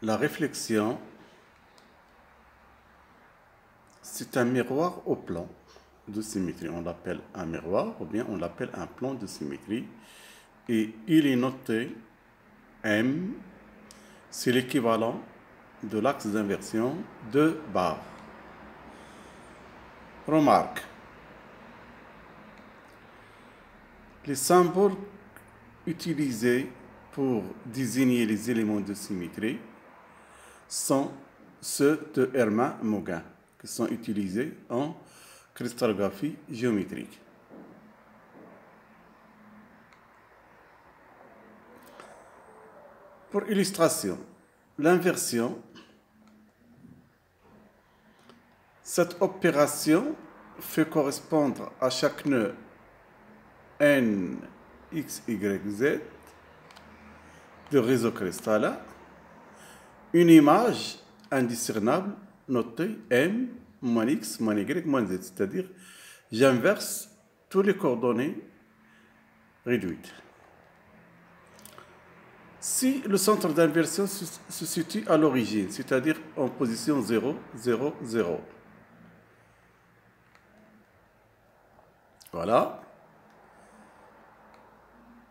La réflexion, c'est un miroir au plan de symétrie. On l'appelle un miroir ou bien on l'appelle un plan de symétrie. Et il est noté M, c'est l'équivalent de l'axe d'inversion de barre. Remarque, les symboles utilisés pour désigner les éléments de symétrie sont ceux de Hermann-Mauguin, qui sont utilisés en cristallographie géométrique. Pour illustration, l'inversion, cette opération fait correspondre à chaque nœud n, x, y, z de réseau cristallin une image indiscernable notée m moins x moins y moins z, c'est-à-dire j'inverse tous les coordonnées réduites. Si le centre d'inversion se situe à l'origine, c'est-à-dire en position 0, 0, 0. Voilà.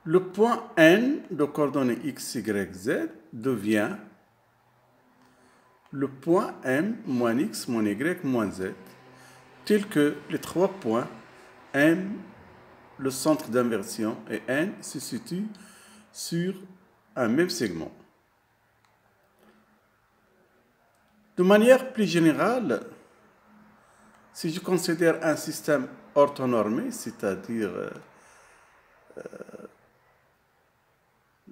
Le point N de coordonnées x, y, z devient le point M moins x moins y moins z, tel que les trois points M, le centre d'inversion, et N se situent sur un même segment. De manière plus générale, si je considère un système orthonormé, c'est-à-dire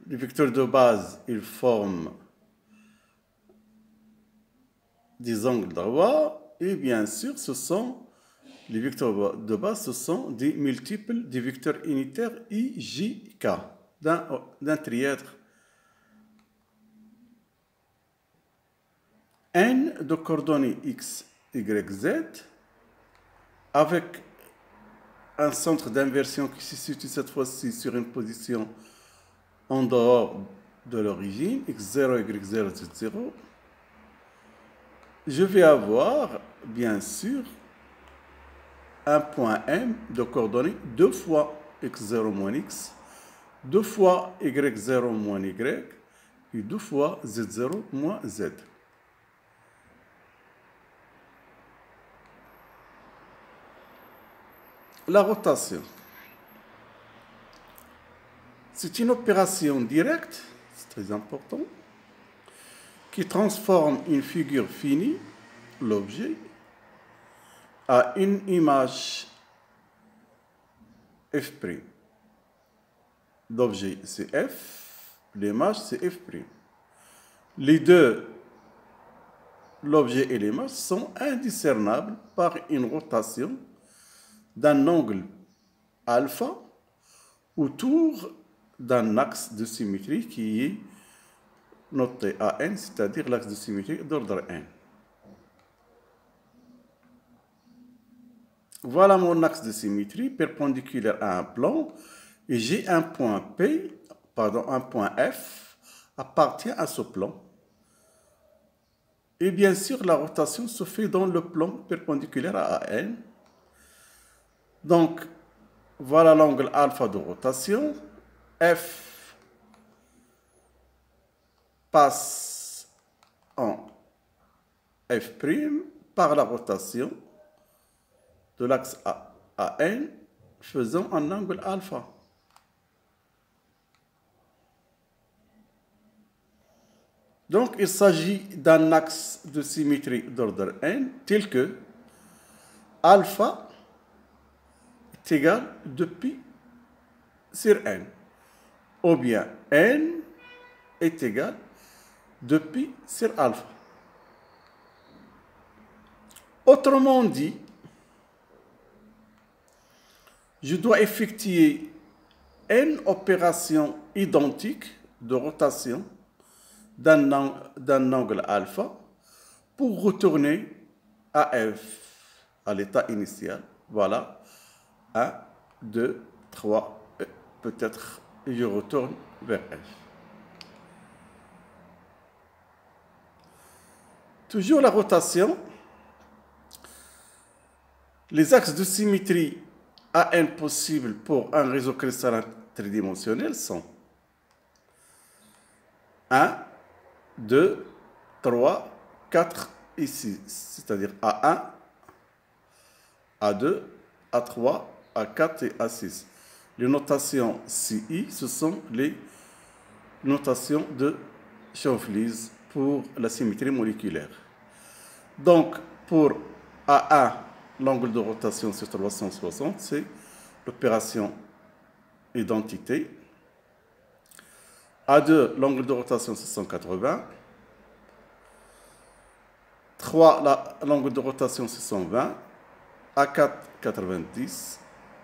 les vecteurs de base, ils forment des angles droits, et bien sûr, les vecteurs de base, ce sont des multiples des vecteurs unitaires I, J, K d'un trièdre N de coordonnées x, y, z avec un centre d'inversion qui se situe cette fois-ci sur une position en dehors de l'origine, x0, y0, z0, je vais avoir, bien sûr, un point M de coordonnées 2 fois x0 moins x, 2 fois y0 moins y, et 2 fois z0 moins z. La rotation. C'est une opération directe, c'est très important, qui transforme une figure finie, l'objet, à une image f'. L'objet c'est f, l'image c'est f'. Les deux, l'objet et l'image, sont indiscernables par une rotation d'un angle alpha autour d'un axe de symétrie qui est noté à n, c'est-à-dire l'axe de symétrie d'ordre n. Voilà mon axe de symétrie perpendiculaire à un plan et j'ai un point un point F appartient à ce plan. Et bien sûr, la rotation se fait dans le plan perpendiculaire à n. Donc, voilà l'angle alpha de rotation. F passe en F' par la rotation de l'axe à n, faisant un angle alpha. Donc, il s'agit d'un axe de symétrie d'ordre n, tel que alpha est égal de pi sur n, ou bien n est égal de pi sur alpha. Autrement dit, je dois effectuer n opérations identiques de rotation d'un angle alpha pour retourner à f, à l'état initial. Voilà, 1, 2, 3, peut-être je retourne vers f. Toujours la rotation. Les axes de symétrie AN possibles pour un réseau cristallin tridimensionnel sont 1, 2, 3, 4 et 6, c'est-à-dire A1, A2, A3, A4 et A6. Les notations CI, ce sont les notations de Schoenflies pour la symétrie moléculaire. Donc, pour A1, l'angle de rotation c'est 360, c'est l'opération identité. A2, l'angle de rotation c'est 180. 3, l'angle de rotation c'est 120. A4, 90.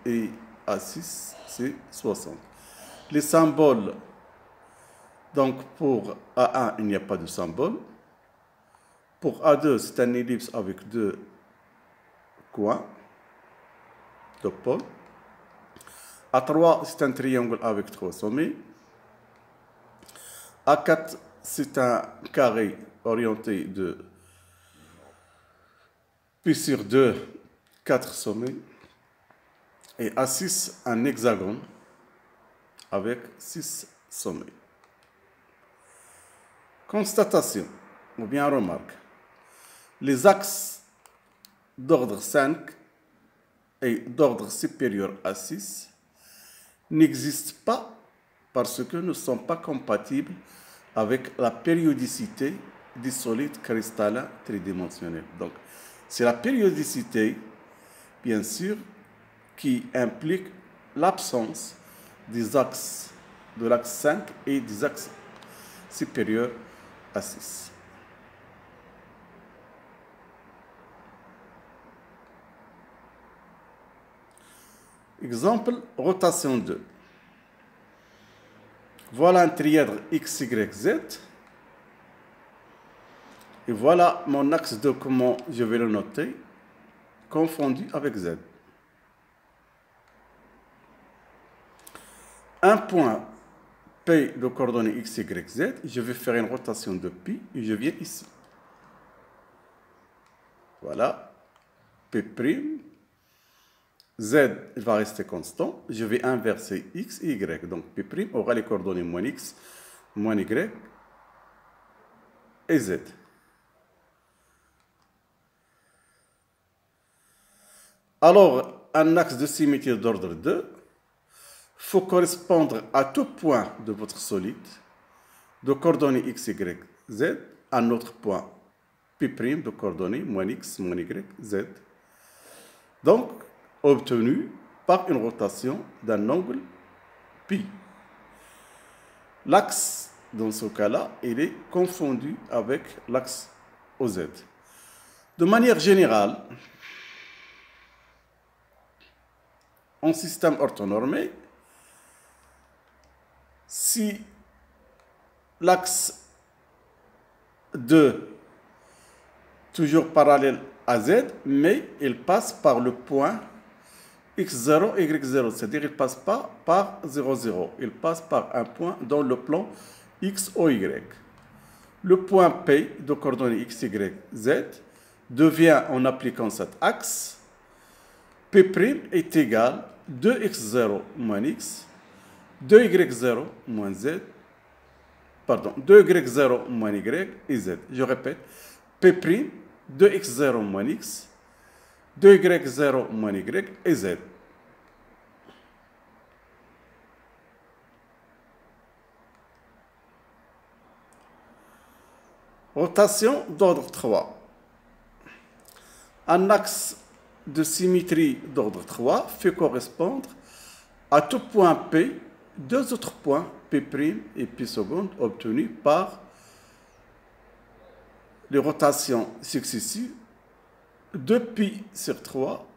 Et A6, c'est 60. Les symboles, donc pour A1, il n'y a pas de symbole. Pour A2, c'est un ellipse avec 2 coins, 2 pôles. A3, c'est un triangle avec 3 sommets. A4, c'est un carré orienté de pi sur 2, 4 sommets. Et A6, un hexagone avec 6 sommets. Constatation, ou bien remarque. Les axes d'ordre 5 et d'ordre supérieur à 6 n'existent pas parce que ne sont pas compatibles avec la périodicité des solides cristallins tridimensionnels. Donc, c'est la périodicité, bien sûr, qui implique l'absence des axes de l'axe 5 et des axes supérieurs à 6. Exemple, rotation 2. Voilà un trièdre X, Y, Z. Et voilà mon axe de comment je vais le noter, confondu avec Z. Un point P de coordonnées X, Y, Z, je vais faire une rotation de pi et je viens ici. Voilà, P', Z va rester constant, je vais inverser X et Y. Donc P' aura les coordonnées moins X, moins Y et Z. Alors, un axe de symétrie d'ordre 2 faut correspondre à tout point de votre solide de coordonnées X, Y, Z, à notre point P' de coordonnées moins X, moins Y, Z. Donc, obtenu par une rotation d'un angle pi. L'axe, dans ce cas-là, il est confondu avec l'axe OZ. De manière générale, en système orthonormé, si l'axe 2 toujours parallèle à Z, mais il passe par le point x0, y0, c'est-à-dire il ne passe pas par 0, 0, il passe par un point dans le plan x ou y. Le point P de coordonnées x, y, z devient, en appliquant cet axe, P' est égal à 2x0 moins x, 2y0 moins z, pardon, 2y0 moins y et z. Je répète, P', 2x0 moins x, 2y0 moins y et z. Rotation d'ordre 3. Un axe de symétrie d'ordre 3 fait correspondre à tout point P, deux autres points P' et P' obtenus par les rotations successives 2π sur 3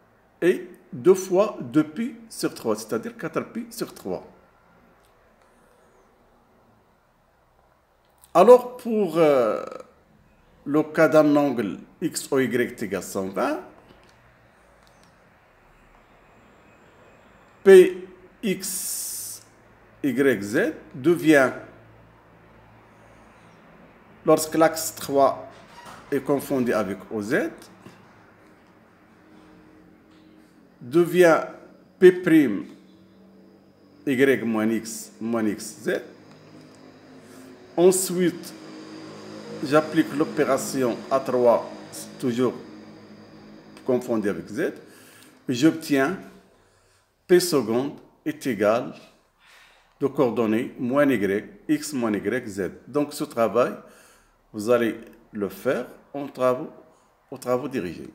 et 2 fois 2π sur 3, c'est-à-dire 4π sur 3. Alors, pour le cas d'un angle x ou y égale 120, Px, YZ devient, lorsque l'axe 3 est confondu avec OZ devient P' Y moins X Z. Ensuite, j'applique l'opération A3, toujours confondu avec Z, et j'obtiens P seconde est égal de coordonnées moins Y, X moins Y, Z. Donc ce travail, vous allez le faire aux travaux dirigés.